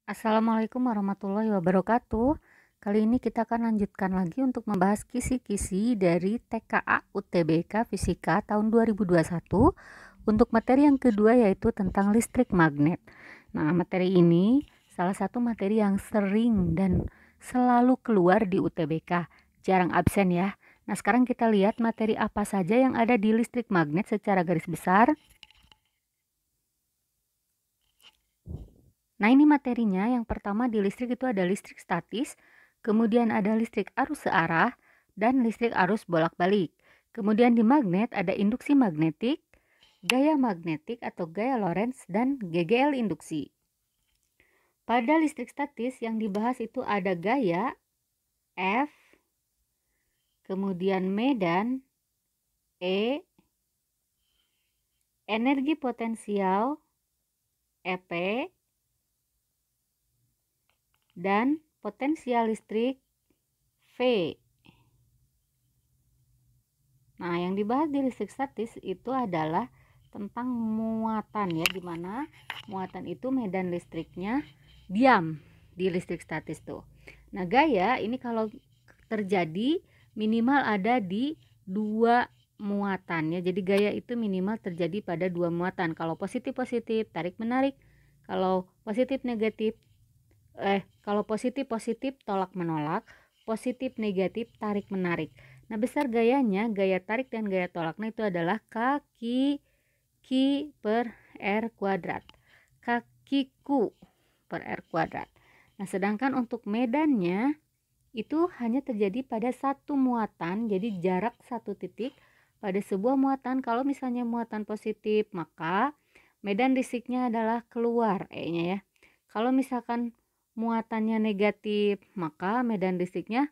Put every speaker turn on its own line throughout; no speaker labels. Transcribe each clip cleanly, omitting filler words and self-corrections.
Assalamualaikum warahmatullahi wabarakatuh. Kali ini kita akan lanjutkan lagi untuk membahas kisi-kisi dari TKA UTBK Fisika tahun 2021 untuk materi yang kedua, yaitu tentang listrik magnet. Nah, materi ini salah satu materi yang sering dan selalu keluar di UTBK, jarang absen ya. Nah, sekarang kita lihat materi apa saja yang ada di listrik magnet secara garis besar. Nah, ini materinya. Yang pertama di listrik itu ada listrik statis, kemudian ada listrik arus searah, dan listrik arus bolak-balik. Kemudian di magnet ada induksi magnetik, gaya magnetik atau gaya Lorentz, dan GGL induksi. Pada listrik statis yang dibahas itu ada gaya F, kemudian medan E, energi potensial EP, dan potensial listrik V. Nah, yang dibahas di listrik statis itu adalah tentang muatan ya, dimana muatan itu medan listriknya diam di listrik statis tuh. Nah, gaya ini kalau terjadi minimal ada di dua muatan ya. Jadi gaya itu minimal terjadi pada dua muatan. Kalau positif-positif, tarik-menarik. Kalau positif-positif, tolak-menolak. Positif negatif, tarik-menarik. Nah, besar gayanya, gaya tarik dan gaya tolaknya itu adalah Ki per R kuadrat. Q per R kuadrat. Nah, sedangkan untuk medannya itu hanya terjadi pada satu muatan, jadi jarak satu titik pada sebuah muatan. Kalau misalnya muatan positif, maka medan listriknya adalah keluar E-nya ya. Kalau misalkan muatannya negatif, maka medan listriknya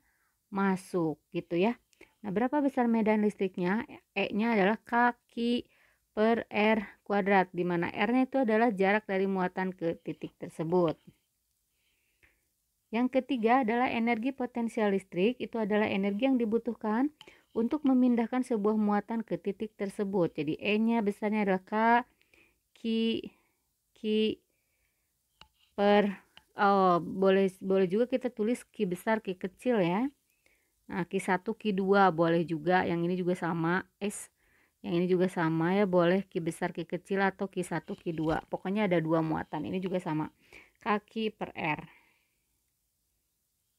masuk gitu ya. Nah, berapa besar medan listriknya? E-nya adalah kaki per R kuadrat, di mana R-nya itu adalah jarak dari muatan ke titik tersebut. Yang ketiga adalah energi potensial listrik. Itu adalah energi yang dibutuhkan untuk memindahkan sebuah muatan ke titik tersebut. Jadi E-nya besarnya adalah Ki boleh juga kita tulis Ki besar, Ki kecil ya. Nah, Q1, Q2 boleh juga, yang ini juga sama, yang ini juga sama ya, boleh Q besar, Q kecil atau Q1, Q2. Pokoknya ada dua muatan, ini juga sama. Kaki per R.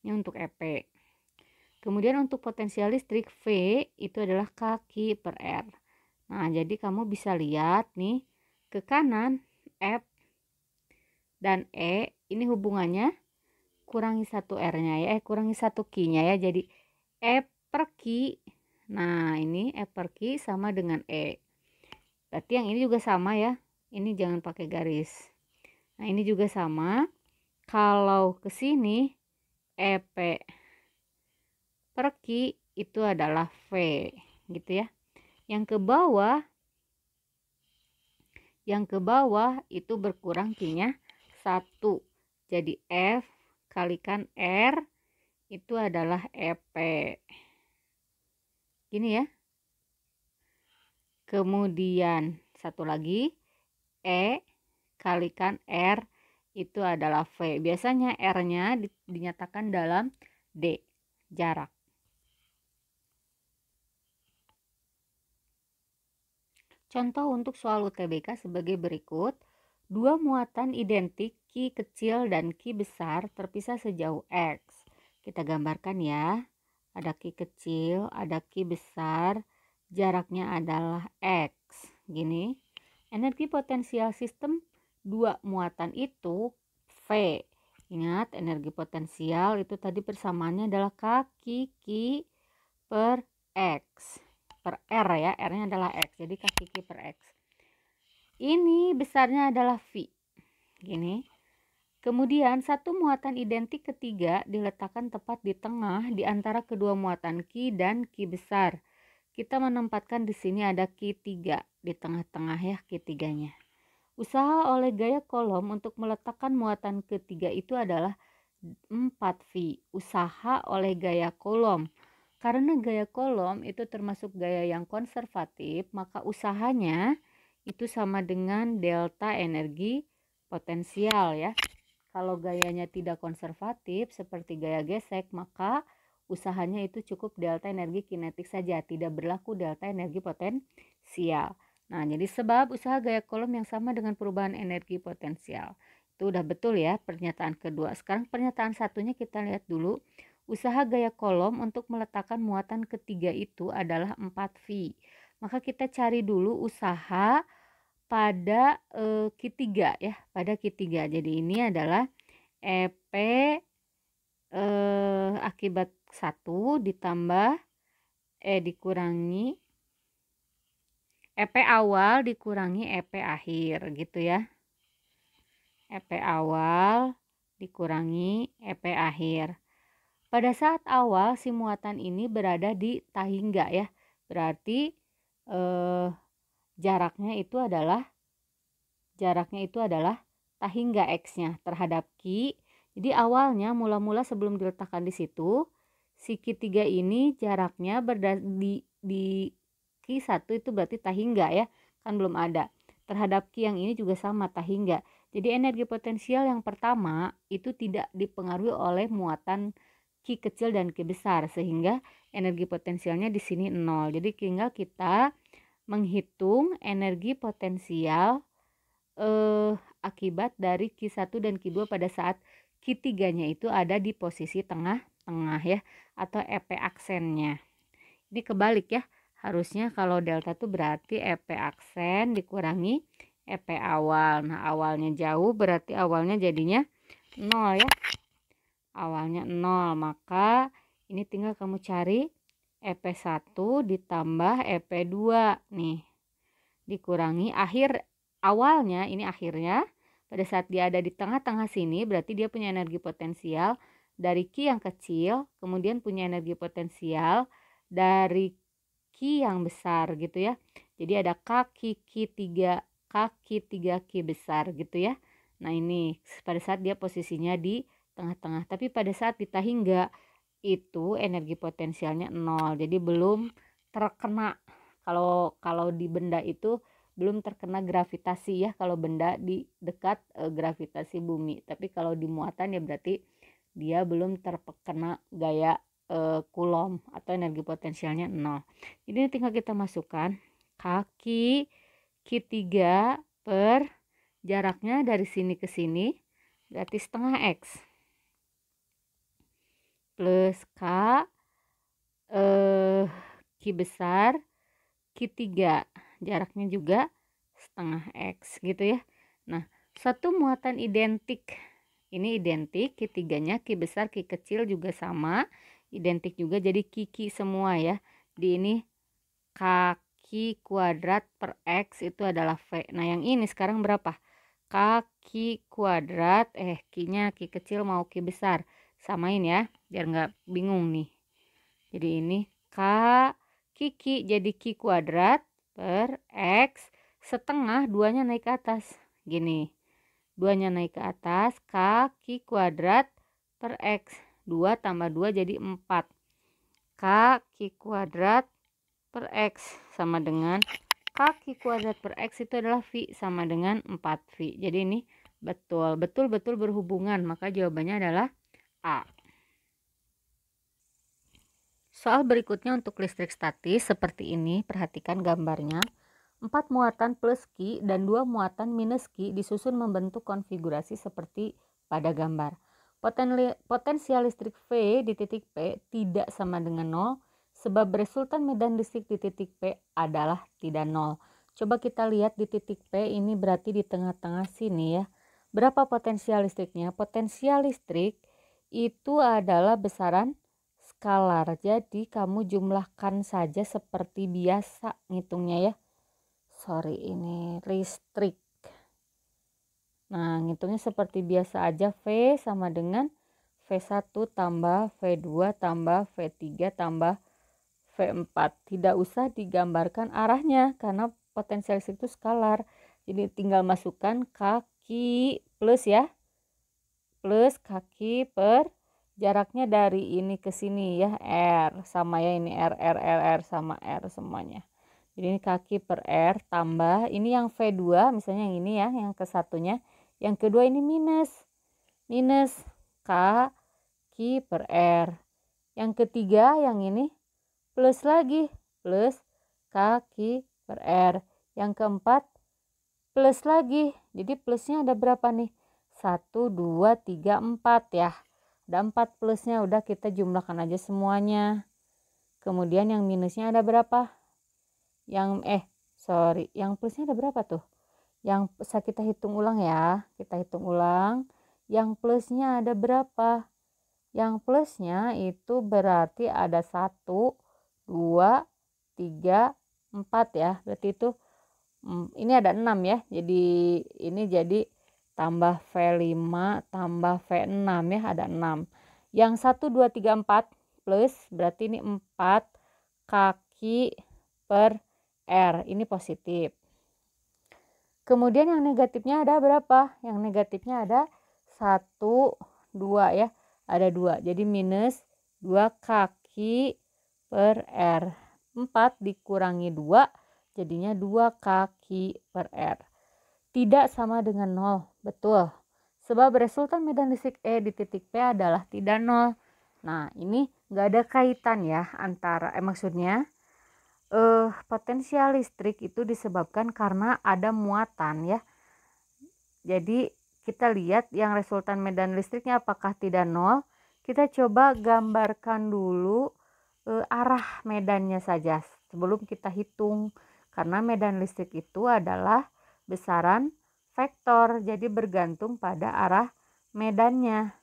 Ini untuk EP. Kemudian untuk potensial listrik V itu adalah kaki per R. Nah, jadi kamu bisa lihat nih, ke kanan F dan E, ini hubungannya kurangi satu R-nya ya, kurangi satu Q-nya ya, jadi E per Q. Nah, ini E per Q sama dengan E. Berarti yang ini juga sama ya. Ini jangan pakai garis. Nah, ini juga sama. Kalau ke sini EP per Q itu adalah V, gitu ya. Yang ke bawah itu berkurang Q-nya 1. Jadi F kalikan R itu adalah EP. Gini ya. Kemudian satu lagi E kalikan R itu adalah V. Biasanya R-nya dinyatakan dalam D, jarak. Contoh untuk soal UTBK sebagai berikut. Dua muatan identik Q kecil dan Q besar terpisah sejauh X. Kita gambarkan ya. Ada Q kecil, ada Q besar, jaraknya adalah X. Gini. Energi potensial sistem dua muatan itu V. Ingat, energi potensial itu tadi persamaannya adalah kaki Q per X. Per R ya, R-nya adalah X. Jadi kaki Q per X. Ini besarnya adalah V. Gini. Kemudian satu muatan identik ketiga diletakkan tepat di tengah di antara kedua muatan Q dan Q besar. Kita menempatkan di sini ada Q3 di tengah-tengah ya, Q3-nya. Usaha oleh gaya kolom untuk meletakkan muatan ketiga itu adalah 4V. Usaha oleh gaya kolom. Karena gaya kolom itu termasuk gaya yang konservatif, maka usahanya itu sama dengan delta energi potensial ya. Kalau gayanya tidak konservatif seperti gaya gesek, maka usahanya itu cukup delta energi kinetik saja, tidak berlaku delta energi potensial. Nah, jadi sebab usaha gaya kolom yang sama dengan perubahan energi potensial. Itu udah betul ya pernyataan kedua. Sekarang pernyataan satunya kita lihat dulu. Usaha gaya kolom untuk meletakkan muatan ketiga itu adalah 4V. Maka kita cari dulu usaha pada Q3 ya, pada Q3. Jadi ini adalah EP akibat 1 ditambah dikurangi EP awal dikurangi EP akhir gitu ya. EP awal dikurangi EP akhir. Pada saat awal si muatan ini berada di tahingga ya. Berarti jaraknya itu adalah tahingga X-nya terhadap Q. Jadi awalnya mula-mula sebelum diletakkan di situ, si Q3 ini jaraknya di Q1 itu berarti tahingga ya. Kan belum ada. Terhadap Q yang ini juga sama tahingga. Jadi energi potensial yang pertama itu tidak dipengaruhi oleh muatan Q kecil dan Q besar, sehingga energi potensialnya di sini 0. Jadi tinggal kita menghitung energi potensial akibat dari Q1 dan Q2 pada saat Q3-nya itu ada di posisi tengah-tengah ya, atau EP aksennya. Ini kebalik ya. Harusnya kalau delta itu berarti EP aksen dikurangi EP awal. Nah, awalnya jauh berarti awalnya jadinya 0 ya. Awalnya 0, maka ini tinggal kamu cari EP1 ditambah EP2 nih, dikurangi akhir awalnya, ini akhirnya pada saat dia ada di tengah-tengah sini berarti dia punya energi potensial dari Q yang kecil, kemudian punya energi potensial dari Q yang besar gitu ya. Jadi ada kaki Q3 Q besar gitu ya. Nah, ini pada saat dia posisinya di tengah-tengah, tapi pada saat di tahingga itu energi potensialnya 0, jadi belum terkena. Kalau di benda itu belum terkena gravitasi ya, kalau benda di dekat gravitasi bumi. Tapi kalau di muatan ya berarti dia belum terkena gaya Coulomb atau energi potensialnya 0. Jadi tinggal kita masukkan kaki Q3 per jaraknya dari sini ke sini berarti setengah X plus K Q besar Q3 jaraknya juga setengah X gitu ya. Nah, satu muatan identik, ini identik, Q3-nya Q besar Q kecil juga sama, identik juga, jadi Q semua ya. Di ini kaki kuadrat per X itu adalah V. Nah, yang ini sekarang berapa? Kaki kuadrat Q-nya Q kecil mau Q besar, samain ya biar nggak bingung nih. Jadi ini Q jadi Q kuadrat per X setengah, duanya naik ke atas gini, duanya naik ke atas, Q kuadrat per X, 2 tambah 2 jadi 4, Q kuadrat per X sama dengan Q kuadrat per X itu adalah V sama dengan 4V. Jadi ini betul-betul berhubungan, maka jawabannya adalah A. Soal berikutnya untuk listrik statis seperti ini, perhatikan gambarnya. 4 muatan plus Q dan 2 muatan minus Q disusun membentuk konfigurasi seperti pada gambar. Potensial listrik V di titik P tidak sama dengan 0, sebab resultan medan listrik di titik P adalah tidak 0. Coba kita lihat di titik P ini berarti di tengah-tengah sini ya. Berapa potensial listriknya? Potensial listrik itu adalah besaran skalar. Jadi kamu jumlahkan saja seperti biasa ngitungnya ya. Sorry, ini listrik. Nah, ngitungnya seperti biasa aja. V sama dengan V1 tambah V2 tambah V3 tambah V4. Tidak usah digambarkan arahnya karena potensial listrik itu skalar. Jadi tinggal masukkan kaki plus ya. Plus kaki per jaraknya dari ini ke sini ya, R sama ya, ini R sama R semuanya. Jadi ini kaki per R tambah ini yang V2 misalnya yang ini ya, yang ke satunya, yang kedua ini minus minus K Q per R. Yang ketiga yang ini plus lagi, plus K Q per R. Yang keempat plus lagi, jadi plusnya ada berapa nih? 1, 2, 3, 4 ya. Ada 4 plusnya, udah kita jumlahkan aja semuanya. Kemudian yang minusnya ada berapa? Yang plusnya ada berapa tuh? Yang bisa kita hitung ulang ya. Kita hitung ulang. Yang plusnya ada berapa? Yang plusnya itu berarti ada 1, 2, 3, 4 ya. Berarti itu ini ada 6 ya. Jadi ini jadi tambah V5 tambah V6 ya, ada 6. Yang 1, 2, 3, 4 plus berarti ini 4 kaki per R. Ini positif. Kemudian yang negatifnya ada berapa? Yang negatifnya ada 1, 2 ya. Ada 2. Jadi minus 2 kaki per R. 4 dikurangi 2 jadinya 2 kaki per R. Tidak sama dengan 0. Betul. Sebab resultan medan listrik E di titik P adalah tidak 0. Nah, ini nggak ada kaitan ya antara maksudnya potensial listrik itu disebabkan karena ada muatan ya. Jadi kita lihat yang resultan medan listriknya apakah tidak 0. Kita coba gambarkan dulu arah medannya saja sebelum kita hitung, karena medan listrik itu adalah besaran vektor, jadi bergantung pada arah medannya.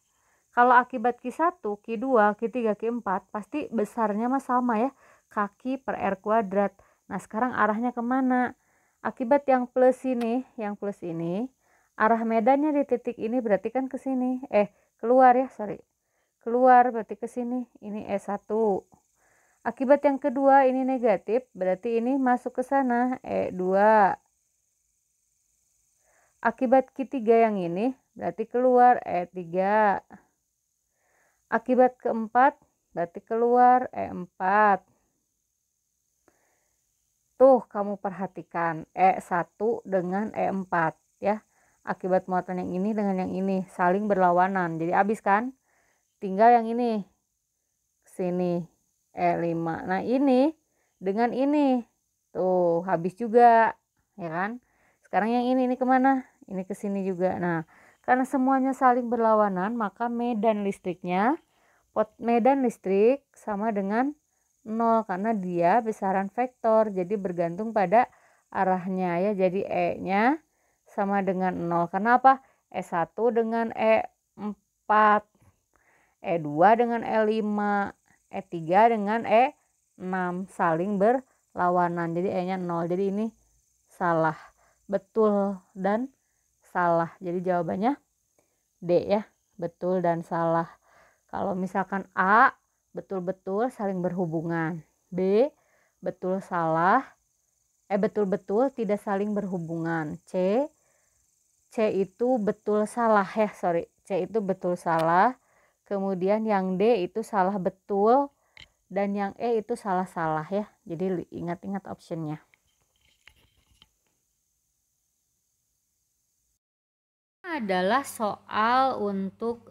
Kalau akibat Q1, Q2, Q3, Q4 pasti besarnya mah sama ya, kaki per R kuadrat. Nah sekarang arahnya kemana? Akibat yang plus ini, arah medannya di titik ini berarti kan ke sini. Keluar ya, keluar berarti ke sini. Ini E1. Akibat yang kedua ini negatif, berarti ini masuk ke sana, E2. Akibat Q3 yang ini berarti keluar, E3. Akibat keempat berarti keluar, E4. Tuh kamu perhatikan E1 dengan E4 ya. Akibat muatan yang ini dengan yang ini saling berlawanan. Jadi habis kan? Tinggal yang ini. Sini E5. Nah, ini dengan ini. Tuh, habis juga. Ya kan? Sekarang yang ini kemana? Ini ke sini juga. Nah, karena semuanya saling berlawanan, maka medan listrik sama dengan 0 karena dia besaran vektor, jadi bergantung pada arahnya ya. Jadi E-nya sama dengan 0. Karena apa? E1 dengan E4, E2 dengan E5, E3 dengan E6 saling berlawanan. Jadi E-nya 0. Jadi ini salah. Betul dan salah. Jadi jawabannya D ya. Betul dan salah. Kalau misalkan A betul-betul saling berhubungan. B betul tidak saling berhubungan. C itu betul salah ya, C itu betul salah. Kemudian yang D itu salah betul dan yang E itu salah-salah ya. Jadi ingat-ingat optionnya. Adalah soal untuk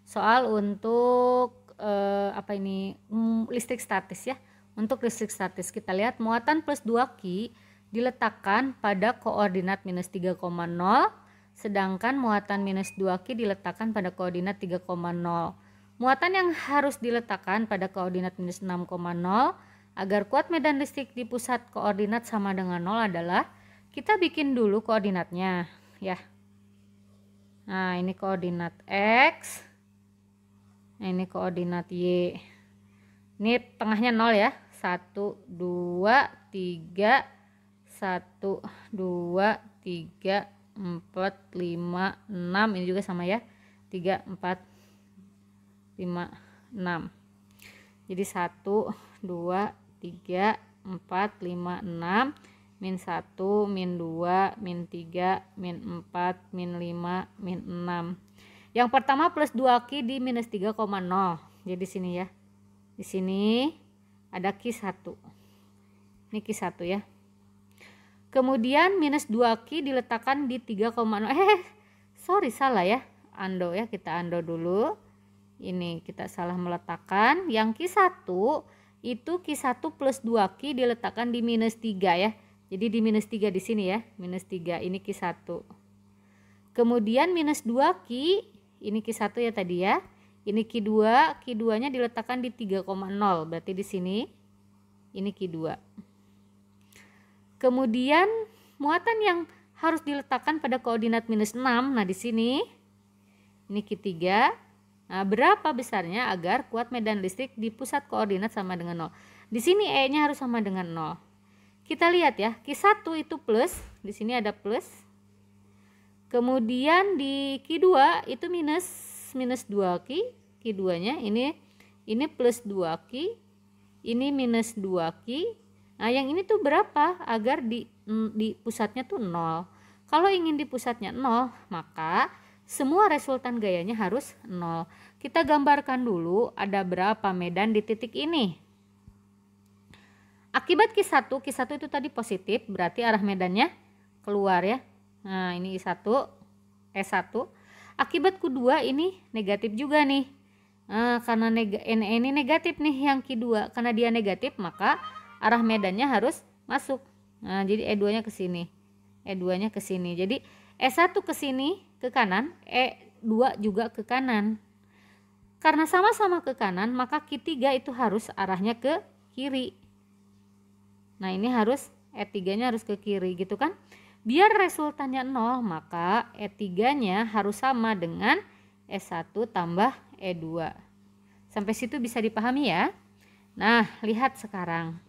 Soal untuk listrik statis ya. Untuk listrik statis kita lihat muatan plus 2Q diletakkan pada koordinat minus 3,0, sedangkan muatan minus 2Q diletakkan pada koordinat 3,0. Muatan yang harus diletakkan pada koordinat minus 6,0 agar kuat medan listrik di pusat koordinat sama dengan 0 adalah, kita bikin dulu koordinatnya ya. Nah, ini koordinat X. Nah, ini koordinat Y. Ini tengahnya 0 ya. 1, 2, 3, 1, 2, 3, 4, 5, 6. Ini juga sama ya. 3, 4, 5, 6. Jadi 1, 2, 3, 4, 5, 6. Min 1, min 2, min 3, min 4, min 5, min 6. Yang pertama plus 2Q di minus 3,0. Jadi sini ya. Di sini ada Q1. Ini Q1 ya. Kemudian minus 2Q diletakkan di 3,0. Sorry, salah ya, undo ya, kita undo dulu. Ini kita salah meletakkan. Yang Q1 itu Q1 plus 2Q diletakkan di minus 3 ya. Jadi di minus 3 di sini ya, minus 3 ini Q1. Kemudian minus 2Q, ini Q1 ya tadi ya. Ini Q2, Q2-nya diletakkan di 3,0, berarti di sini ini Q2. Kemudian muatan yang harus diletakkan pada koordinat minus 6, nah di sini ini Q3. Nah, berapa besarnya agar kuat medan listrik di pusat koordinat sama dengan 0? Di sini E-nya harus sama dengan 0. Kita lihat ya, Q1 itu plus, di sini ada plus. Kemudian di Q2 itu minus 2Q, Q2-nya ini plus 2Q, ini minus 2Q. Nah, yang ini tuh berapa agar di pusatnya tuh 0. Kalau ingin di pusatnya 0, maka semua resultan gayanya harus 0. Kita gambarkan dulu ada berapa medan di titik ini. Akibat Q1 itu tadi positif, berarti arah medannya keluar ya. Nah, ini E1. Akibat Q2 ini negatif juga nih. Nah, karena ini negatif nih yang Q2. Karena dia negatif, maka arah medannya harus masuk. Nah, jadi E2-nya ke sini. E2-nya ke sini. Jadi E1 ke sini ke kanan, E2 juga ke kanan. Karena sama-sama ke kanan, maka Q3 itu harus arahnya ke kiri. Nah, ini harus E3-nya harus ke kiri gitu kan. Biar resultannya 0, maka E3-nya harus sama dengan E1 tambah E2. Sampai situ bisa dipahami ya. Nah, lihat sekarang.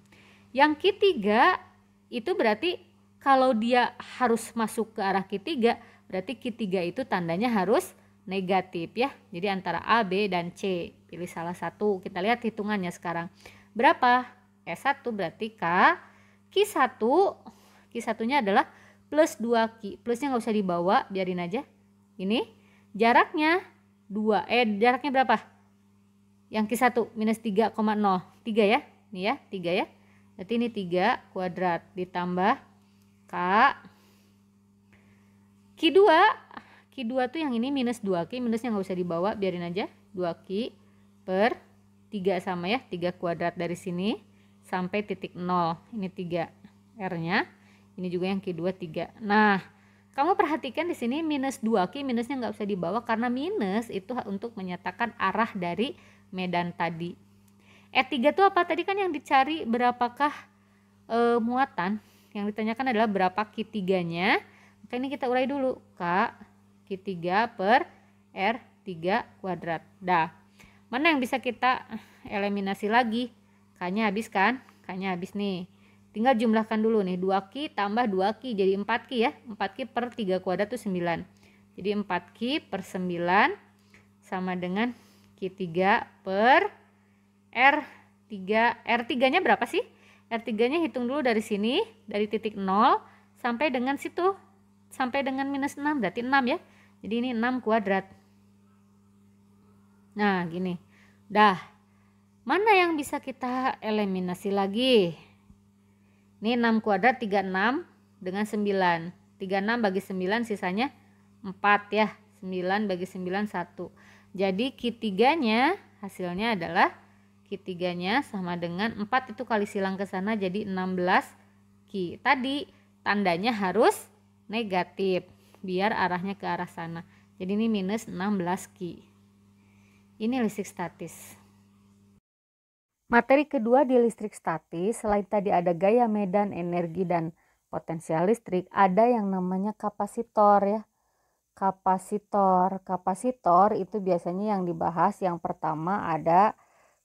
Yang Q3 itu berarti kalau dia harus masuk ke arah Q3, berarti Q3 itu tandanya harus negatif ya. Jadi antara A, B, dan C. Pilih salah satu. Kita lihat hitungannya sekarang. Berapa? E1 berarti Q1. Q1-nya adalah plus 2Q. Plusnya nggak usah dibawa, biarin aja. Ini jaraknya 2. Jaraknya berapa? Yang Q1 minus 3,0. 3 ya. Ini ya, 3 ya. Berarti ini 3 kuadrat ditambah K. Q2 tuh yang ini minus 2Q. Minusnya nggak usah dibawa, biarin aja. 2Q per 3 sama ya. 3 kuadrat dari sini sampai titik 0. Ini 3 R-nya. Ini juga yang Q2 3. Nah, kamu perhatikan di sini minus 2Q, minusnya nggak usah dibawa karena minus itu untuk menyatakan arah dari medan tadi. E3 itu apa? Tadi kan yang dicari berapakah muatan. Yang ditanyakan adalah berapa Q3-nya. Maka ini kita urai dulu. Q3 per R3 kuadrat. Dah. Mana yang bisa kita eliminasi lagi? K-nya habis kan? K-nya habis nih. Tinggal jumlahkan dulu nih. 2Q tambah 2Q jadi 4Q ya. 4Q per 3 kuadrat itu 9. Jadi 4Q per 9 sama dengan Q3 per R3. R3-nya berapa sih? R3-nya hitung dulu dari sini, dari titik 0 sampai dengan situ, sampai dengan minus 6, berarti 6 ya. Jadi ini 6 kuadrat. Nah, gini. Dah. Mana yang bisa kita eliminasi lagi? Ini 6 kuadrat 36 dengan 9. 36 bagi 9 sisanya 4 ya. 9 bagi 9 1. Jadi Q3-nya hasilnya adalah Q3-nya sama dengan 4 itu kali silang ke sana jadi 16 Q. Tadi tandanya harus negatif biar arahnya ke arah sana. Jadi ini minus 16 Q. Ini listrik statis. Materi kedua di listrik statis, selain tadi ada gaya medan, energi, dan potensial listrik, ada yang namanya kapasitor ya. Kapasitor itu biasanya yang dibahas yang pertama ada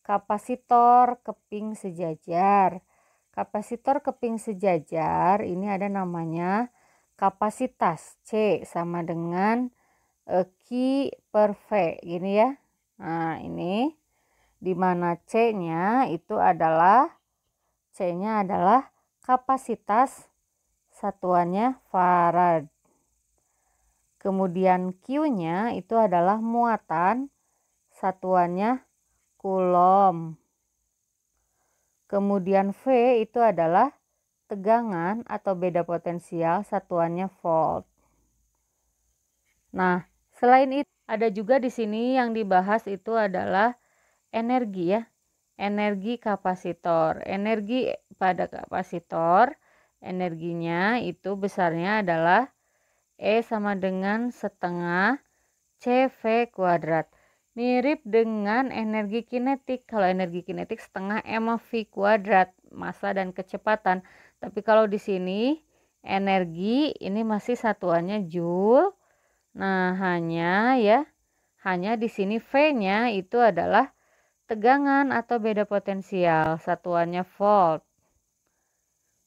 kapasitor keping sejajar. Kapasitor keping sejajar ini ada namanya kapasitas C sama dengan Q per V gini ya. Nah, ini di mana C-nya adalah kapasitas, satuannya farad. Kemudian Q-nya itu adalah muatan, satuannya kulom. Kemudian V itu adalah tegangan atau beda potensial, satuannya volt. Nah, selain itu ada juga di sini yang dibahas itu adalah energi ya. Energi kapasitor. Energi pada kapasitor, energinya itu besarnya adalah E sama dengan setengah CV kuadrat. Mirip dengan energi kinetik. Kalau energi kinetik setengah mv kuadrat, massa dan kecepatan. Tapi kalau di sini energi ini masih satuannya joule. Nah, hanya di sini V-nya itu adalah tegangan atau beda potensial, satuannya volt.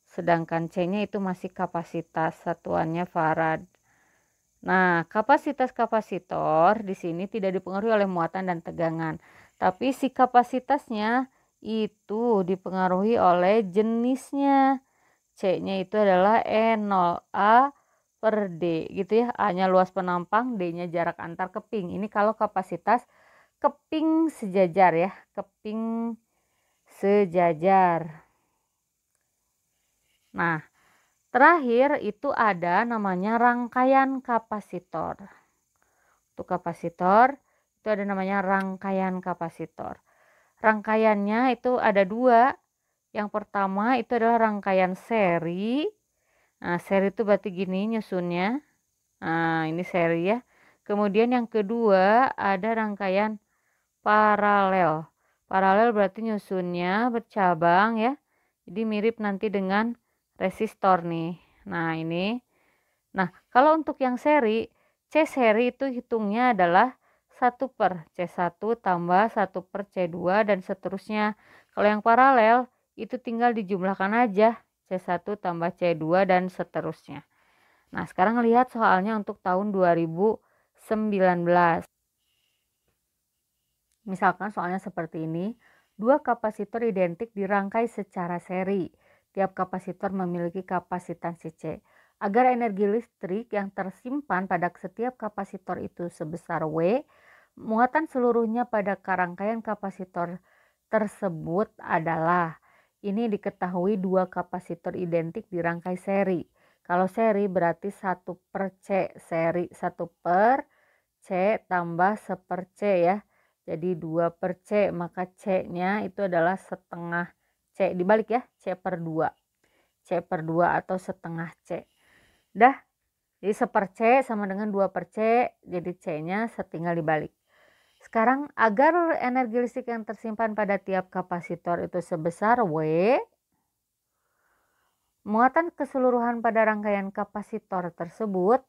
Sedangkan C-nya itu masih kapasitas, satuannya farad. Nah, kapasitas kapasitor di sini tidak dipengaruhi oleh muatan dan tegangan, tapi si kapasitasnya itu dipengaruhi oleh jenisnya. C-nya itu adalah E0A per D gitu ya. A-nya luas penampang, D-nya jarak antar keping. Ini kalau kapasitas keping sejajar ya, keping sejajar. Nah, terakhir itu ada namanya rangkaian kapasitor. Untuk kapasitor itu ada namanya rangkaian kapasitor. Rangkaiannya itu ada dua. Yang pertama itu adalah rangkaian seri. Nah, seri itu berarti gini nyusunnya. Nah, ini seri ya. Kemudian yang kedua ada rangkaian paralel. Paralel berarti nyusunnya bercabang ya. Jadi mirip nanti dengan resistor nih. Nah, ini. Nah, kalau untuk yang seri, C seri itu hitungnya adalah 1 per C1 tambah 1 per C2 dan seterusnya. Kalau yang paralel itu tinggal dijumlahkan aja C1 tambah C2 dan seterusnya. Nah, sekarang lihat soalnya untuk tahun 2019. Misalkan soalnya seperti ini, dua kapasitor identik dirangkai secara seri. Tiap kapasitor memiliki kapasitas C. Agar energi listrik yang tersimpan pada setiap kapasitor itu sebesar W, muatan seluruhnya pada rangkaian kapasitor tersebut adalah, ini diketahui dua kapasitor identik dirangkai seri. Kalau seri berarti 1 per C, seri 1 per C tambah 1 per C ya. Jadi 2 per C, maka C-nya itu adalah setengah C. Dibalik ya, C per 2. C per 2 atau setengah C. Dah, jadi 1 per C sama dengan 2 per C, jadi C-nya tinggal dibalik. Sekarang agar energi listrik yang tersimpan pada tiap kapasitor itu sebesar W, muatan keseluruhan pada rangkaian kapasitor tersebut,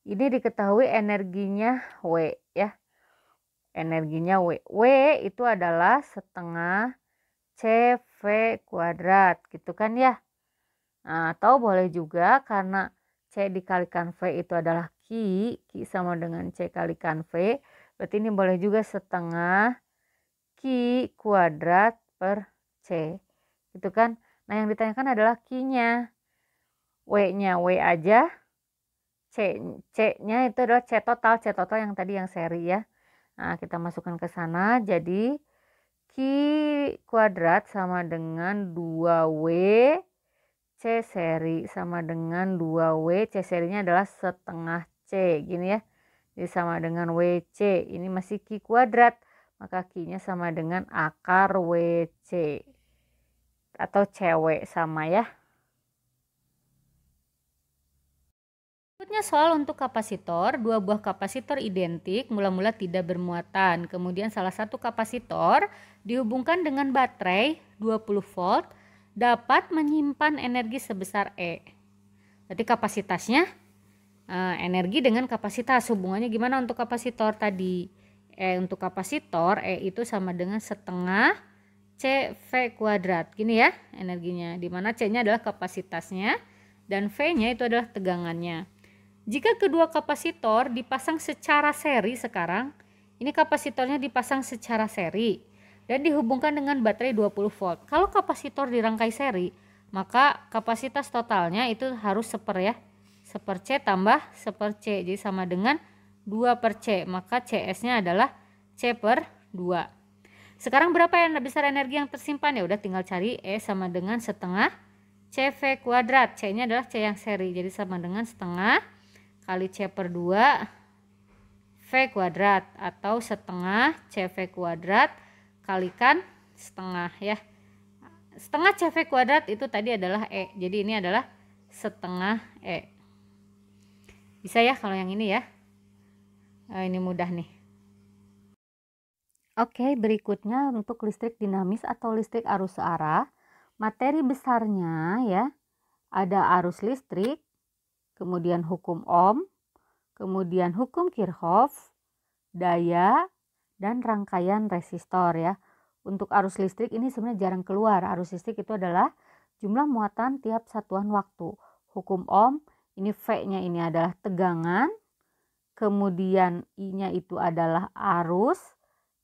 ini diketahui energinya W ya. Energinya W. W itu adalah setengah CV kuadrat gitu kan ya. Nah, atau boleh juga karena C dikalikan V itu adalah Q sama dengan C kalikan V. Berarti ini boleh juga setengah Q kuadrat per C. Gitu kan. Nah, yang ditanyakan adalah Q-nya. W-nya W aja. C-nya itu adalah C total yang tadi yang seri ya. Nah, kita masukkan ke sana, jadi Q kuadrat sama dengan 2W C seri sama dengan 2W, C serinya adalah setengah C, gini ya. Jadi sama dengan WC, ini masih Q kuadrat, maka Q-nya sama dengan akar WC. Atau CW sama ya. Berikutnya soal untuk kapasitor, dua buah kapasitor identik mula-mula tidak bermuatan. Kemudian salah satu kapasitor dihubungkan dengan baterai 20 volt dapat menyimpan energi sebesar E. Berarti kapasitasnya energi dengan kapasitas, hubungannya gimana untuk kapasitor tadi? Untuk kapasitor E itu sama dengan setengah CV kuadrat. Gini ya energinya, dimana C-nya adalah kapasitasnya dan V-nya itu adalah tegangannya. Jika kedua kapasitor dipasang secara seri sekarang, ini kapasitornya dipasang secara seri dan dihubungkan dengan baterai 20 volt. Kalau kapasitor dirangkai seri, maka kapasitas totalnya itu harus 1 per ya. 1 per C tambah 1 per C, jadi sama dengan 2 per C, maka CS-nya adalah C per 2. Sekarang berapa yang besar energi yang tersimpan? Ya udah tinggal cari E sama dengan setengah CV kuadrat. C-nya adalah C yang seri, jadi sama dengan setengah kali C per 2 V kuadrat atau setengah CV kuadrat kalikan setengah ya. Setengah CV kuadrat itu tadi adalah E. Jadi ini adalah setengah E. Bisa ya kalau yang ini ya. Ini mudah nih. Oke, berikutnya untuk listrik dinamis atau listrik arus searah. Materi besarnya ya, ada arus listrik, kemudian hukum Ohm, kemudian hukum Kirchhoff, daya, dan rangkaian resistor ya. Untuk arus listrik ini sebenarnya jarang keluar. Arus listrik itu adalah jumlah muatan tiap satuan waktu. Hukum Ohm, ini V-nya ini adalah tegangan, kemudian I-nya itu adalah arus,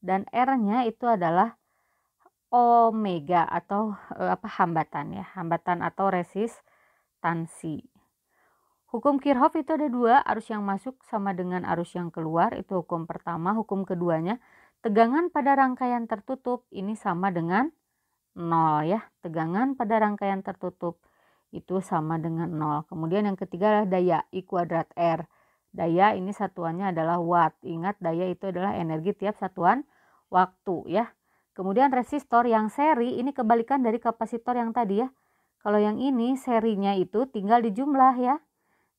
dan R-nya itu adalah omega atau hambatan ya, hambatan atau resistansi. Hukum Kirchhoff itu ada dua, arus yang masuk sama dengan arus yang keluar, itu hukum pertama. Hukum keduanya, tegangan pada rangkaian tertutup ini sama dengan 0 ya, tegangan pada rangkaian tertutup itu sama dengan 0. Kemudian yang ketiga adalah daya, I kuadrat R. Daya ini satuannya adalah watt. Ingat, daya itu adalah energi tiap satuan waktu ya. Kemudian resistor yang seri ini kebalikan dari kapasitor yang tadi ya. Kalau yang ini serinya itu tinggal dijumlah ya.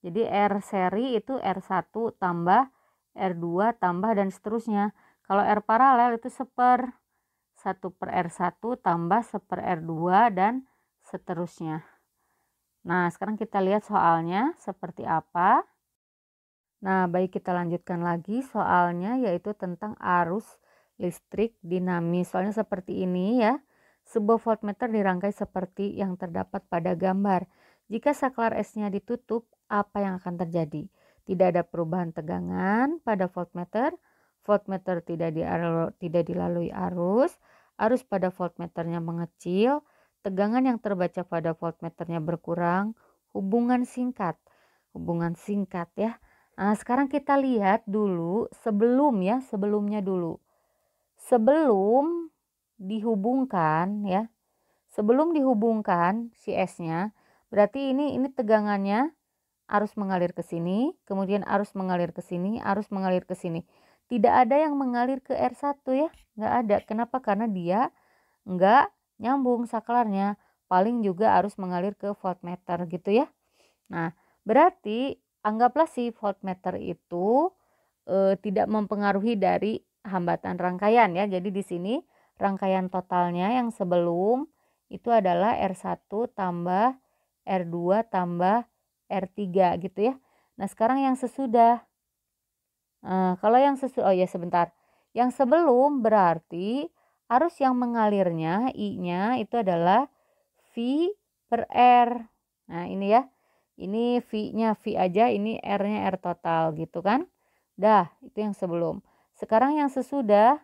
Jadi R seri itu R1 tambah R2 tambah dan seterusnya. Kalau R paralel itu 1/1/R1 tambah 1/R2 dan seterusnya. Nah, sekarang kita lihat soalnya seperti apa. Nah, baik, kita lanjutkan lagi soalnya, yaitu tentang arus listrik dinamis. Soalnya seperti ini ya. Sebuah voltmeter dirangkai seperti yang terdapat pada gambar. Jika saklar S-nya ditutup, apa yang akan terjadi? Tidak ada perubahan tegangan pada voltmeter. Voltmeter tidak dilalui arus. Arus pada voltmeternya mengecil. Tegangan yang terbaca pada voltmeternya berkurang. Hubungan singkat ya. Nah, sekarang kita lihat dulu sebelumnya dulu. Sebelum dihubungkan ya. Sebelum dihubungkan si S-nya, berarti ini tegangannya arus mengalir ke sini, kemudian arus mengalir ke sini, arus mengalir ke sini. Tidak ada yang mengalir ke R1 ya, nggak ada. Kenapa? Karena dia nggak nyambung saklarnya. Paling juga arus mengalir ke voltmeter gitu ya. Nah, berarti anggaplah si voltmeter itu tidak mempengaruhi dari hambatan rangkaian ya. Jadi di sini rangkaian totalnya yang sebelum itu adalah R1 tambah R2 tambah R3 gitu ya. Nah, sekarang yang sesudah. Kalau yang sebentar. Yang sebelum berarti arus yang mengalirnya I-nya itu adalah V per R. Nah, ini ya. Ini V-nya V aja, ini R-nya R total gitu kan. Dah, itu yang sebelum. Sekarang yang sesudah.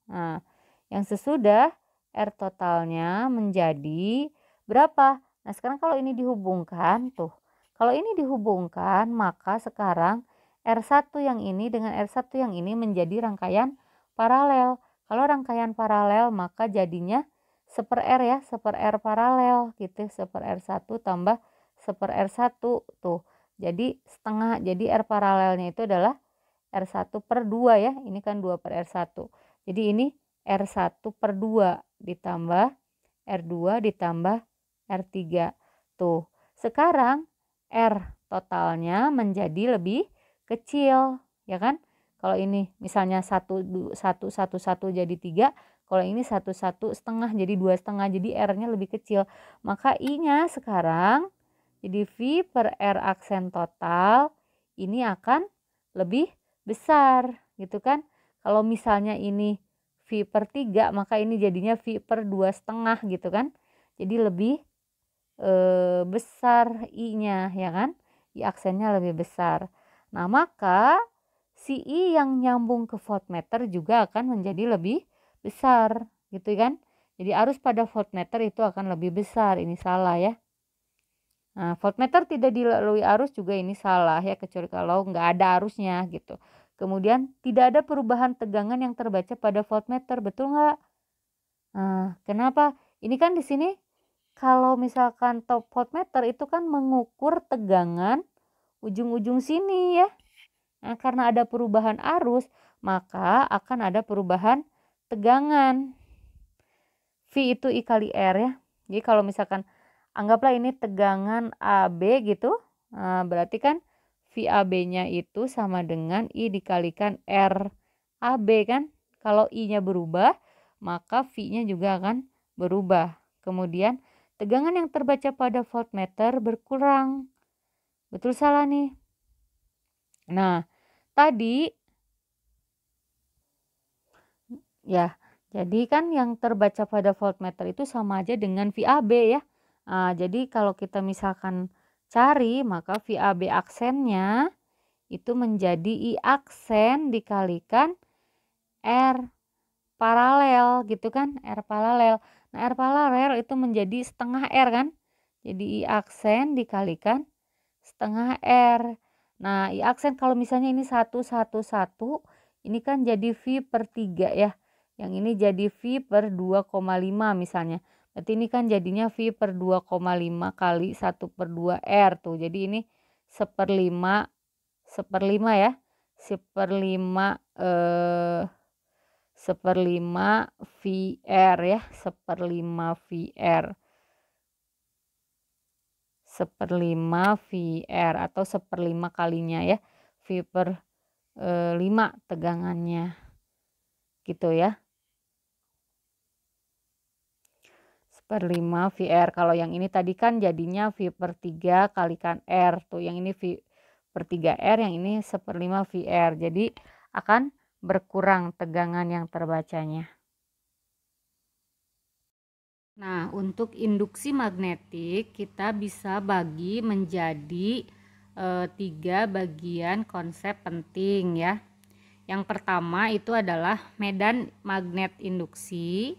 Nah, yang sesudah R totalnya menjadi berapa? Nah, sekarang kalau ini dihubungkan tuh. Kalau ini dihubungkan, maka sekarang R1 yang ini dengan R1 yang ini menjadi rangkaian paralel. Kalau rangkaian paralel maka jadinya 1/R ya, 1/R paralel gitu, 1/R1 tambah 1/R1 tuh. Jadi setengah, jadi R paralelnya itu adalah R1/2 ya, ini kan 2/R1. Jadi ini R1/2 ditambah R2 ditambah R3 tuh. Sekarang R totalnya menjadi lebih kecil ya kan. Kalau ini misalnya 1 jadi 3, kalau ini 1/1 jadi 2/2, jadi R-nya lebih kecil. Maka I-nya sekarang jadi V per R aksen total ini akan lebih besar gitu kan. Kalau misalnya ini V per 3, maka ini jadinya V per 2/2 gitu kan. Jadi lebih besar I-nya ya kan. I aksennya lebih besar. Nah, maka si I yang nyambung ke voltmeter juga akan menjadi lebih besar gitu kan. Jadi arus pada voltmeter itu akan lebih besar. Ini salah ya. Nah, voltmeter tidak dilalui arus juga ini salah ya, kecuali kalau nggak ada arusnya gitu. Kemudian tidak ada perubahan tegangan yang terbaca pada voltmeter, betul nggak? Nah, kenapa? Ini kan di sini kalau misalkan top voltmeter itu kan mengukur tegangan ujung-ujung sini ya. Nah, karena ada perubahan arus, maka akan ada perubahan tegangan. V itu I kali R ya. Jadi kalau misalkan anggaplah ini tegangan AB gitu, berarti kan VAB-nya itu sama dengan I dikalikan RAB kan. Kalau I-nya berubah, maka V-nya juga akan berubah. Kemudian tegangan yang terbaca pada voltmeter berkurang. Betul salah nih? Nah, tadi ya, jadi kan yang terbaca pada voltmeter itu sama aja dengan VAB ya. Nah, jadi kalau kita misalkan cari, maka VAB aksennya itu menjadi I aksen dikalikan R paralel gitu kan, R paralel. Nah, R paralel itu menjadi setengah R kan. Jadi I aksen dikalikan setengah R. Nah, I aksen kalau misalnya ini 1, 1, 1, ini kan jadi V per 3 ya. Yang ini jadi V per 2,5 misalnya. Berarti ini kan jadinya V per 2,5 kali 1 per 2 R tuh. Jadi ini seperlima ya. Seperlima VR ya. Seperlima VR. Seperlima VR atau seperlima kalinya ya. V per 5 tegangannya. Gitu ya. Seperlima VR. Kalau yang ini tadi kan jadinya V per 3 kalikan R tuh. Yang ini V per 3 R, yang ini seperlima VR. Jadi akan berkurang tegangan yang terbacanya. Nah, untuk induksi magnetik kita bisa bagi menjadi 3 bagian konsep penting ya. Yang pertama itu adalah medan magnet induksi.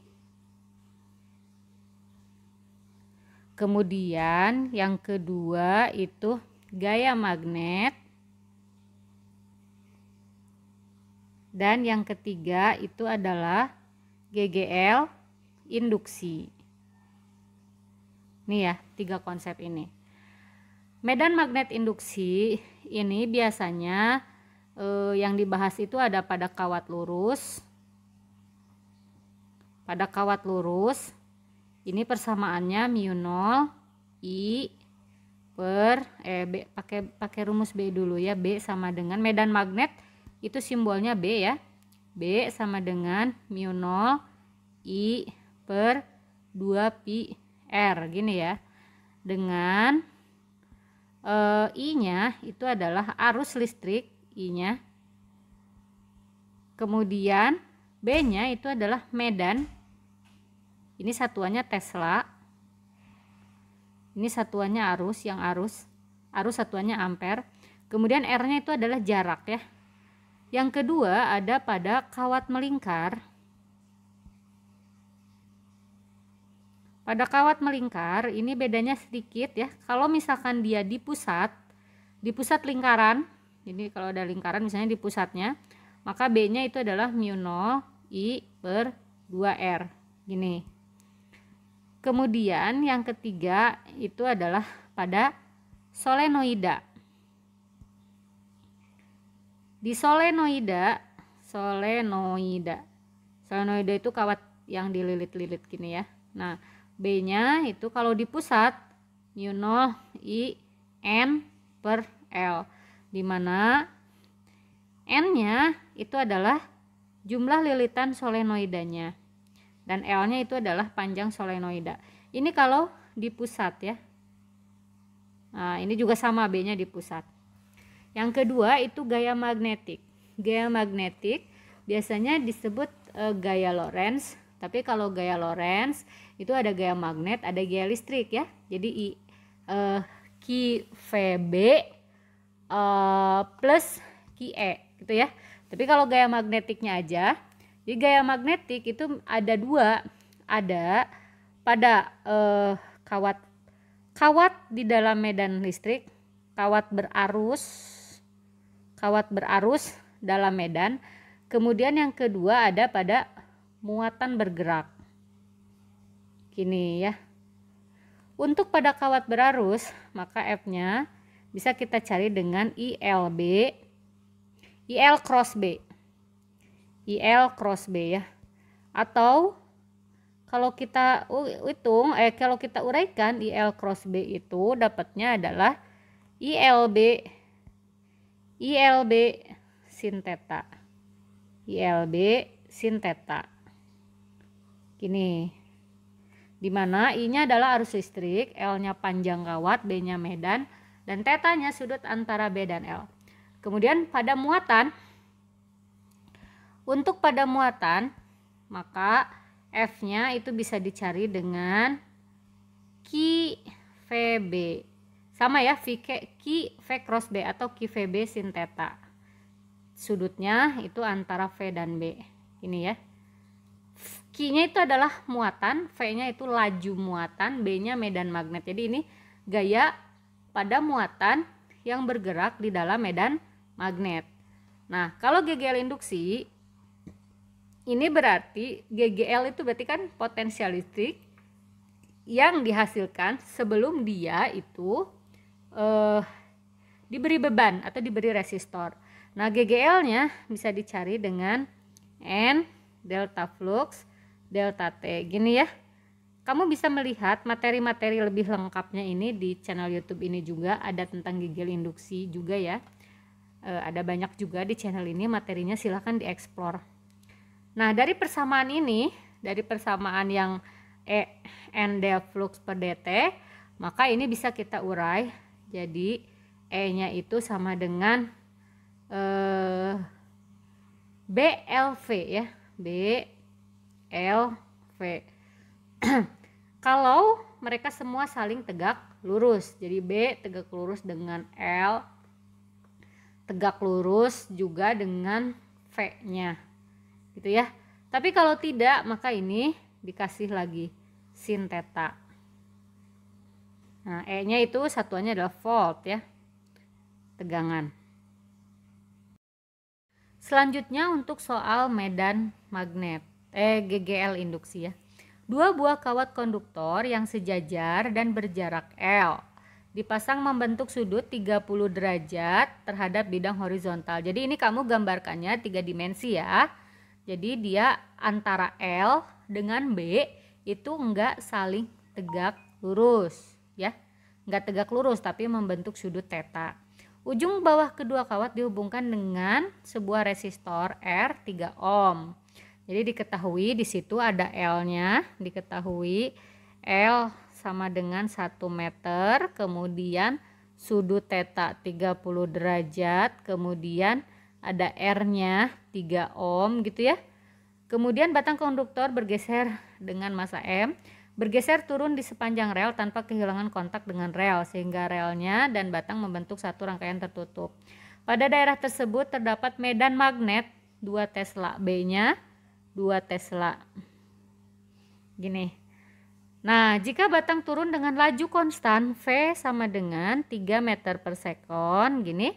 Kemudian yang kedua itu gaya magnet. Dan yang ketiga itu adalah GGL induksi. Nih ya, 3 konsep ini. Medan magnet induksi ini biasanya yang dibahas itu ada pada kawat lurus. Pada kawat lurus ini persamaannya μ0 I per B, pakai rumus B dulu ya. B sama dengan medan magnet itu simbolnya B ya. B sama dengan μ0 I per 2 pi R gini ya. Dengan I-nya itu adalah arus listrik I-nya. Kemudian B-nya itu adalah medan. Ini satuannya Tesla. Ini satuannya arus, yang arus satuannya ampere. Kemudian R-nya itu adalah jarak ya. Yang kedua ada pada kawat melingkar. Pada kawat melingkar ini bedanya sedikit ya. Kalau misalkan dia di pusat lingkaran, jadi kalau ada lingkaran misalnya di pusatnya, maka B-nya itu adalah μ0 I per 2R gini. Kemudian yang ketiga itu adalah pada solenoida. Di solenoida itu kawat yang dililit-lilit gini ya. Nah, B-nya itu kalau di pusat μ0 I N per L, di mana N-nya itu adalah jumlah lilitan solenoidanya. Dan L-nya itu adalah panjang solenoida. Ini kalau di pusat ya. Nah, ini juga sama B-nya di pusat. Yang kedua itu gaya magnetik. Gaya magnetik biasanya disebut gaya Lorentz. Tapi kalau gaya Lorentz itu ada gaya magnet, ada gaya listrik ya. Jadi QVB plus QE gitu ya. Tapi kalau gaya magnetiknya aja, jadi gaya magnetik itu ada 2, ada pada kawat di dalam medan listrik, kawat berarus dalam medan. Kemudian yang kedua ada pada muatan bergerak. Gini ya. Untuk pada kawat berarus, maka F-nya bisa kita cari dengan ILB IL cross B. IL cross B ya. Atau kalau kita kalau kita uraikan IL cross B itu dapatnya adalah ILB sin theta. ILB sin theta. Gini. Dimana I-nya adalah arus listrik, L-nya panjang kawat, B-nya medan, dan theta-nya sudut antara B dan L. Kemudian pada muatan, untuk pada muatan, maka F-nya itu bisa dicari dengan Q VB. Sama ya, Q V cross B atau Q VB sin theta. Sudutnya itu antara V dan B. Ini ya. Q-nya itu adalah muatan, V-nya itu laju muatan, B-nya medan magnet. Jadi ini gaya pada muatan yang bergerak di dalam medan magnet. Nah, kalau GGL induksi, ini berarti GGL itu berarti kan potensial listrik yang dihasilkan sebelum dia itu diberi beban atau diberi resistor. Nah, GGL-nya bisa dicari dengan N delta flux delta T. Gini ya. Kamu bisa melihat materi-materi lebih lengkapnya ini di channel YouTube ini juga, ada tentang GGL induksi juga ya. Ada banyak juga di channel ini materinya, silahkan dieksplor. Nah, dari persamaan ini, dari persamaan yang N del flux per dt, maka ini bisa kita urai. Jadi E-nya itu sama dengan BLV ya, BLV. Kalau mereka semua saling tegak lurus, jadi B tegak lurus dengan L, tegak lurus juga dengan V-nya, gitu ya. Tapi kalau tidak, maka ini dikasih lagi sin theta. Nah, E-nya itu satuannya adalah volt ya, tegangan. Selanjutnya untuk soal medan magnet, GGL induksi ya. Dua buah kawat konduktor yang sejajar dan berjarak L dipasang membentuk sudut 30 derajat terhadap bidang horizontal. Jadi ini kamu gambarkannya 3 dimensi ya. Jadi dia antara L dengan B itu enggak saling tegak lurus ya. Enggak tegak lurus tapi membentuk sudut theta. Ujung bawah kedua kawat dihubungkan dengan sebuah resistor R 3 ohm. Jadi diketahui di situ ada L-nya, diketahui L sama dengan 1 meter, kemudian sudut theta 30 derajat, kemudian ada R-nya 3 ohm gitu ya. Kemudian batang konduktor bergeser dengan massa M, bergeser turun di sepanjang rel tanpa kehilangan kontak dengan rel, sehingga relnya dan batang membentuk satu rangkaian tertutup. Pada daerah tersebut terdapat medan magnet 2 Tesla, B-nya 2 Tesla. Gini. Nah, jika batang turun dengan laju konstan V sama dengan 3 meter per sekon, gini.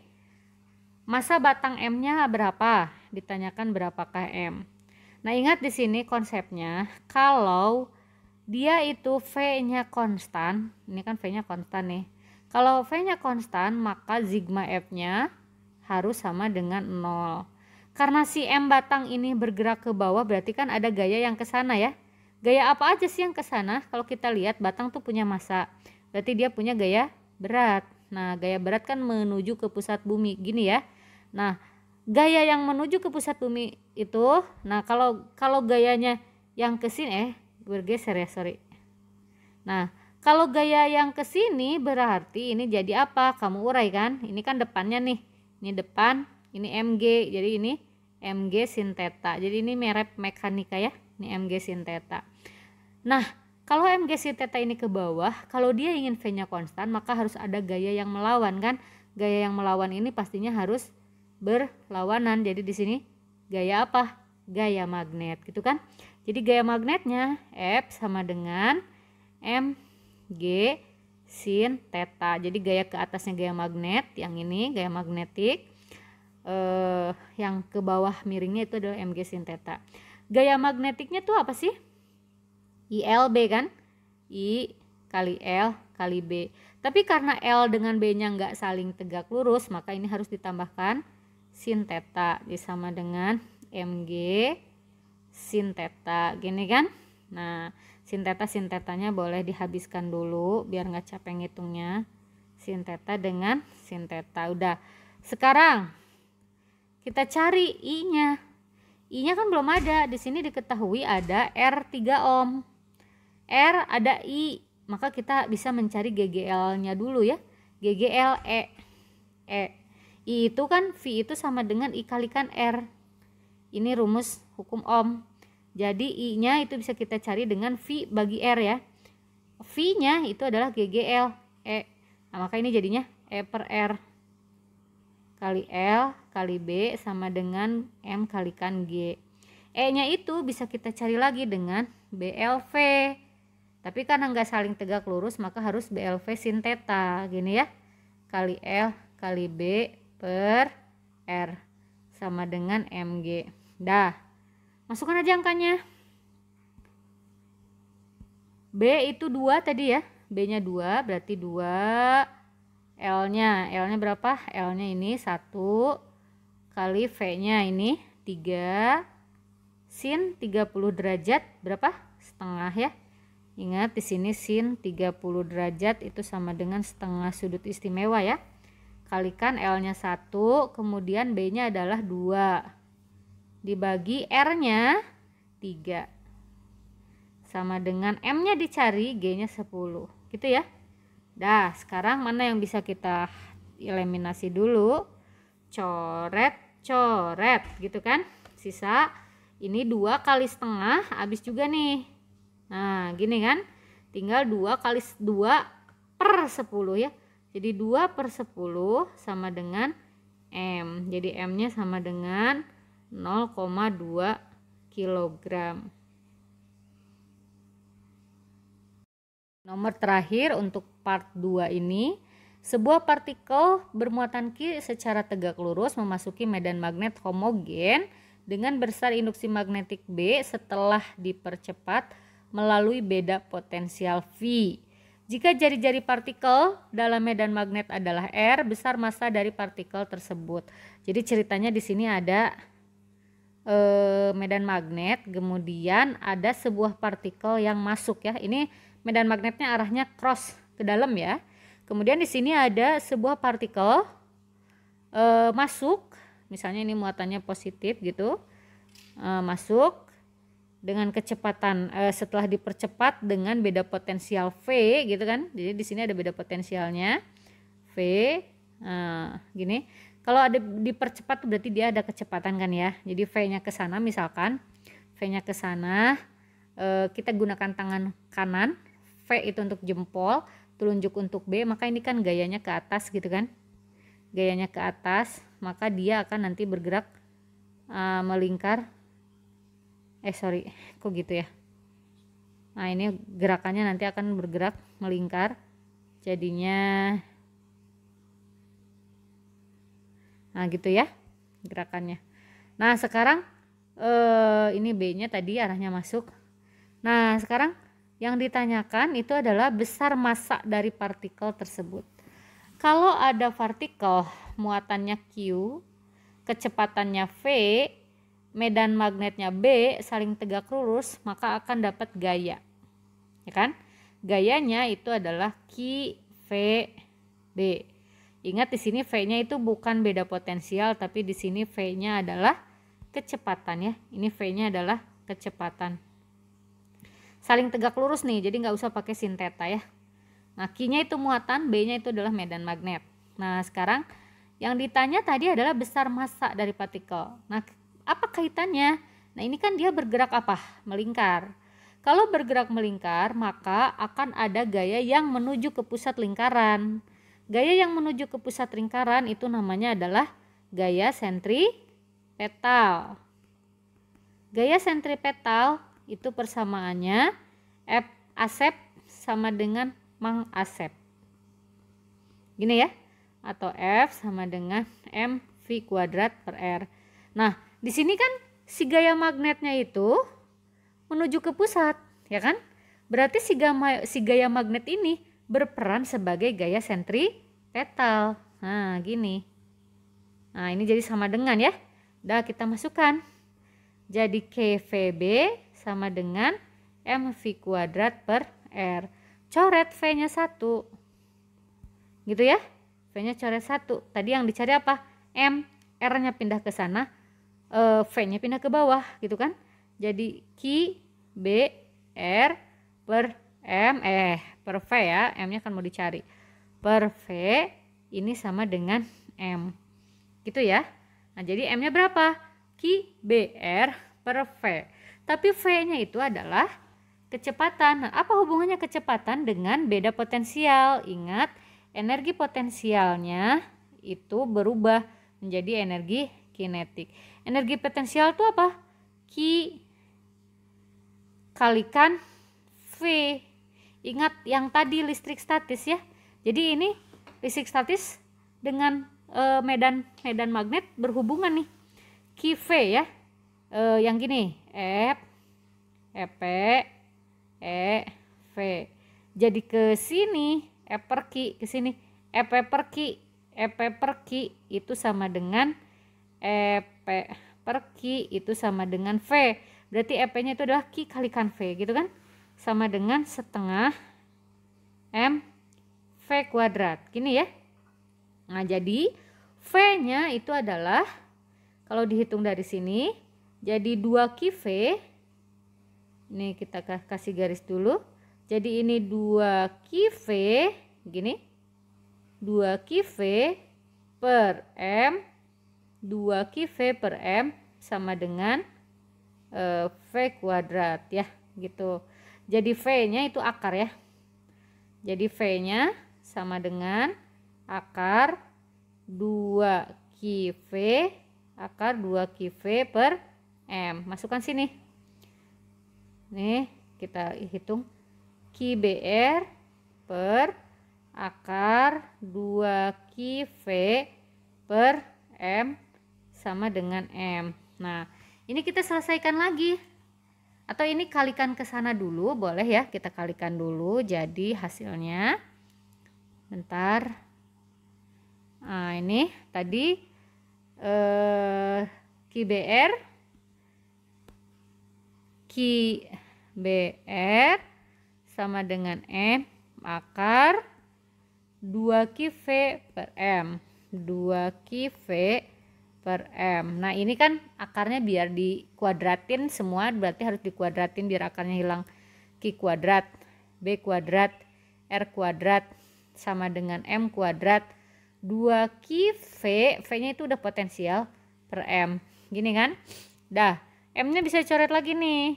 Massa batang M-nya berapa? Ditanyakan berapakah M. Nah, ingat di sini konsepnya, kalau dia itu V-nya konstan, ini kan V-nya konstan nih. Kalau V-nya konstan, maka sigma F-nya harus sama dengan 0. Karena si M batang ini bergerak ke bawah, berarti kan ada gaya yang ke sana ya. Gaya apa aja sih yang ke sana? Kalau kita lihat batang tuh punya massa, berarti dia punya gaya berat. Nah, gaya berat kan menuju ke pusat bumi, gini ya. Nah, gaya yang menuju ke pusat bumi itu, nah kalau gayanya yang ke sini bergeser ya, sorry. Nah, kalau gaya yang ke sini berarti ini jadi apa? Kamu urai kan? Ini kan depannya nih. Ini depan, ini MG. Jadi ini MG sin theta. Jadi ini merek mekanika ya. Ini MG sin theta. Nah, kalau MG sin theta ini ke bawah, kalau dia ingin V-nya konstan, maka harus ada gaya yang melawan kan? Gaya yang melawan ini pastinya harus berlawanan. Jadi di sini gaya apa? Gaya magnet, gitu kan? Jadi gaya magnetnya F sama dengan MG sin theta. Jadi gaya ke atasnya gaya magnet, yang ini gaya magnetik. Yang ke bawah miringnya itu adalah MG sin theta. Gaya magnetiknya tuh apa sih? ILB kan? I kali L kali B. Tapi karena L dengan B nya nggak saling tegak lurus, maka ini harus ditambahkan sin theta sama dengan mg sin theta, gini kan. Nah, sin tetanya boleh dihabiskan dulu biar nggak capek ngitungnya. Sin theta dengan sin theta. Udah. Sekarang kita cari I-nya. I-nya kan belum ada. Di sini diketahui ada R 3 ohm. R ada I, maka kita bisa mencari GGL-nya dulu ya. GGL I itu kan V itu sama dengan I kalikan R. Ini rumus hukum Ohm. Jadi I-nya itu bisa kita cari dengan V bagi R ya. V-nya itu adalah GGL E. Nah, maka ini jadinya E per R kali L kali B sama dengan M kalikan G. E-nya itu bisa kita cari lagi dengan BLV. Tapi karena nggak saling tegak lurus, maka harus BLV sin theta. Gini ya. Kali L kali B per R sama dengan MG. Dah. Masukkan aja angkanya. B itu 2 tadi ya. B-nya 2, berarti 2. L-nya berapa? L-nya ini 1 kali V-nya ini 3 sin 30 derajat berapa? Setengah ya. Ingat di sini sin 30 derajat itu sama dengan setengah sudut istimewa ya. Kalikan L-nya 1, kemudian B-nya adalah 2. Dibagi R-nya 3. Sama dengan M-nya dicari, G-nya 10. Gitu ya. Dah, sekarang mana yang bisa kita eliminasi dulu? Coret, coret gitu kan. Sisa ini 2 kali setengah habis juga nih. Nah, gini kan. Tinggal 2 kali 2 per 10 ya. Jadi 2 per 10 sama dengan M. Jadi M-nya sama dengan 0,2 kilogram. Nomor terakhir untuk part 2 ini, sebuah partikel bermuatan Q secara tegak lurus memasuki medan magnet homogen dengan besar induksi magnetik B setelah dipercepat melalui beda potensial V. Jika jari-jari partikel dalam medan magnet adalah R, besar massa dari partikel tersebut. Jadi ceritanya di sini ada medan magnet, kemudian ada sebuah partikel yang masuk ya. Ini medan magnetnya arahnya cross ke dalam ya. Kemudian di sini ada sebuah partikel masuk, misalnya ini muatannya positif gitu, masuk dengan kecepatan setelah dipercepat dengan beda potensial V gitu kan. Jadi di sini ada beda potensialnya V. Gini. Kalau ada dipercepat berarti dia ada kecepatan kan ya. Jadi V-nya ke sana, misalkan V-nya ke sana, kita gunakan tangan kanan, V itu untuk jempol, telunjuk untuk B, maka ini kan gayanya ke atas gitu kan. Gayanya ke atas, maka dia akan nanti bergerak melingkar. Kok gitu ya. Nah, ini gerakannya nanti akan bergerak melingkar. Jadinya nah gitu ya gerakannya. Nah sekarang ini B-nya tadi arahnya masuk. Nah sekarang yang ditanyakan itu adalah besar massa dari partikel tersebut. Kalau ada partikel muatannya Q, kecepatannya V, medan magnetnya B saling tegak lurus, maka akan dapat gaya. Ya kan? Gayanya itu adalah Q V B. Ingat di sini V-nya itu bukan beda potensial, tapi di sini V-nya adalah kecepatan ya. Ini V-nya adalah kecepatan. Saling tegak lurus nih, jadi nggak usah pakai sin theta ya. Nah, Q-nya itu muatan, B-nya itu adalah medan magnet. Nah, sekarang yang ditanya tadi adalah besar massa dari partikel. Nah, apa kaitannya? Nah, ini kan dia bergerak apa? Melingkar. Kalau bergerak melingkar, maka akan ada gaya yang menuju ke pusat lingkaran. Gaya yang menuju ke pusat lingkaran itu namanya adalah gaya sentripetal. Gaya sentripetal itu persamaannya F asep sama dengan Mang asep. Gini ya. Atau F sama dengan mv kuadrat per R. Nah, di sini kan si gaya magnetnya itu menuju ke pusat, ya kan? Berarti si gaya magnet ini berperan sebagai gaya sentripetal. Nah, gini. Nah, ini jadi sama dengan ya. Dah, kita masukkan. Jadi KVB sama dengan MV kuadrat per R. Coret V-nya 1. Gitu ya. V-nya coret 1. Tadi yang dicari apa? M. R-nya pindah ke sana. V-nya pindah ke bawah. Gitu kan. Jadi Q, B, R per M. Per V ya. M-nya kan mau dicari. Per V ini sama dengan M. Gitu ya. Nah, jadi M-nya berapa? QBR per V. Tapi V-nya itu adalah kecepatan. Nah, apa hubungannya kecepatan dengan beda potensial? Ingat, energi potensialnya itu berubah menjadi energi kinetik. Energi potensial itu apa? Q kalikan V. Ingat yang tadi listrik statis ya. Jadi ini listrik statis dengan medan magnet berhubungan nih. QV ya. Yang gini, F, EP, E, V. Jadi ke sini F per Q, ke sini EP per Q. EP per Q itu sama dengan EP per Q itu sama dengan V. Berarti EP-nya itu adalah Q kalikan V gitu kan. Sama dengan setengah M V kuadrat. Gini ya. Nah, jadi V-nya itu adalah, kalau dihitung dari sini, jadi 2QV. Ini kita kasih garis dulu. Jadi ini 2QV, gini. 2QV per M. 2QV per M sama dengan V kuadrat ya, gitu. Jadi V-nya itu akar ya. Jadi V-nya sama dengan akar 2QV akar 2QV per M. Masukkan sini. Nih, kita hitung QBR per akar 2QV per M sama dengan M. Nah, ini kita selesaikan lagi. Atau ini kalikan ke sana dulu, boleh ya, kita kalikan dulu. Jadi hasilnya, bentar. Nah, ini tadi QBR sama dengan M akar 2QV per M. 2QV per M. Nah, ini kan akarnya biar dikuadratin semua, berarti harus dikuadratin biar akarnya hilang. Q kuadrat, B kuadrat, R kuadrat sama dengan M kuadrat 2QV. V-nya itu udah potensial per M. Gini kan? Dah, M-nya bisa coret lagi nih.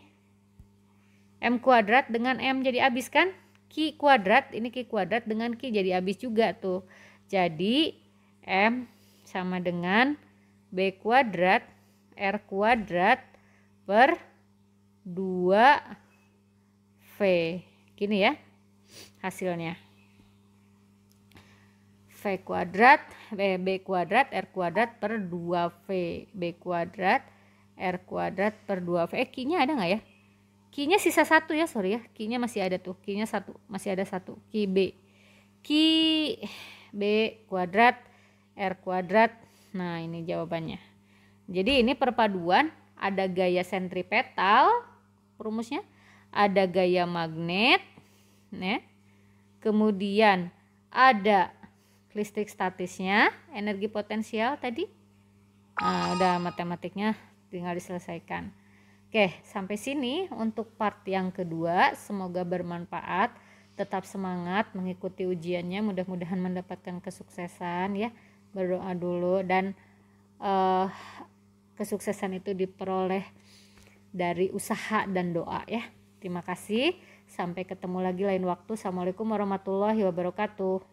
M kuadrat dengan M jadi habis kan? Q kuadrat, ini Q kuadrat dengan Q jadi habis juga tuh. Jadi M sama dengan B kuadrat R kuadrat per 2V. Gini ya hasilnya. V kuadrat B kuadrat R kuadrat per 2V. B kuadrat R kuadrat per 2V. Q-nya ada nggak ya? Q-nya sisa 1 ya, sorry ya. Q-nya masih ada tuh. Q-nya 1, masih ada 1. QB. Q B kuadrat R kuadrat. Nah, ini jawabannya. Jadi ini perpaduan, ada gaya sentripetal rumusnya, ada gaya magnet, ya. Kemudian ada listrik statisnya, energi potensial tadi. Nah, udah matematiknya tinggal diselesaikan. Oke, sampai sini untuk part yang kedua. Semoga bermanfaat. Tetap semangat mengikuti ujiannya, mudah-mudahan mendapatkan kesuksesan ya. Berdoa dulu, dan kesuksesan itu diperoleh dari usaha dan doa ya. Terima kasih, sampai ketemu lagi lain waktu. Assalamualaikum warahmatullahi wabarakatuh.